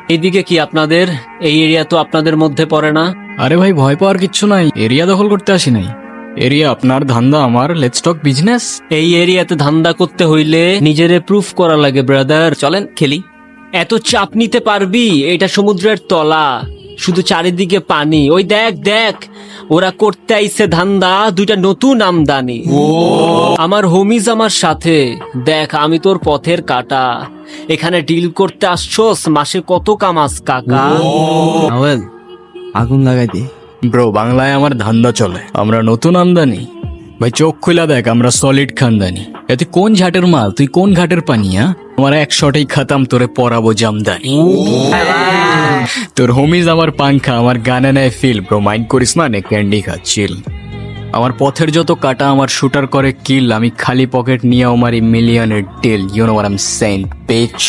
এইদিকে কি আপনাদের? এই এরিয়া তো আপনাদের মধ্যে পড়ে না। আরে ভাই, ভয় পাওয়ার কিচ্ছু নাই, এরিয়া দখল করতে আসি নাই। এরিয়া আপনার, ধান্দা আমার, লেটস টক বিজনেস। এই এরিয়াতে ধান্দা করতে হইলে নিজেরে প্রুফ করা লাগে ব্রাদার। চলেন খেলি। এত চাপ নিতে পারবি? এটা সমুদ্রের তলা, শুধু চারিদিকে পানি। ওই দেখ দেখ, ওরা করতে আইছে ধান্দা, দুইটা নতুন আমদানি। আমার হোমিজ আমার সাথে। দেখ, আমি তোর পথের কাটা। এখানে ডিল করতে আসছোস, মাসে কত কামাস কাকা? আওয়েল, আগুন লাগাই দি। ব্রো, বাংলায় আমার ধান্দা চলে, আমরা নতুন আমদানি। ভাই চোখ খুলা দেখ, আমরা সলিড খানদানি। এতে কোন ঝাটের মাল, তুই কোন ঘাটের পানি? আমার এক শটেই খাতাম, তোরে পরাবো জামদানি। তোর হোমিজ আমার পাংখা, আমার গানে নেয় ফিল। ব্রো মাইন্ড করিস না, নে ক্যান্ডি খা, চিল। আমার পথের যত কাটা আমার শুটার করে কিল, আমি খালি পকেট নিয়ে আমার মিলিয়নের deal. You know what I am saying, beach.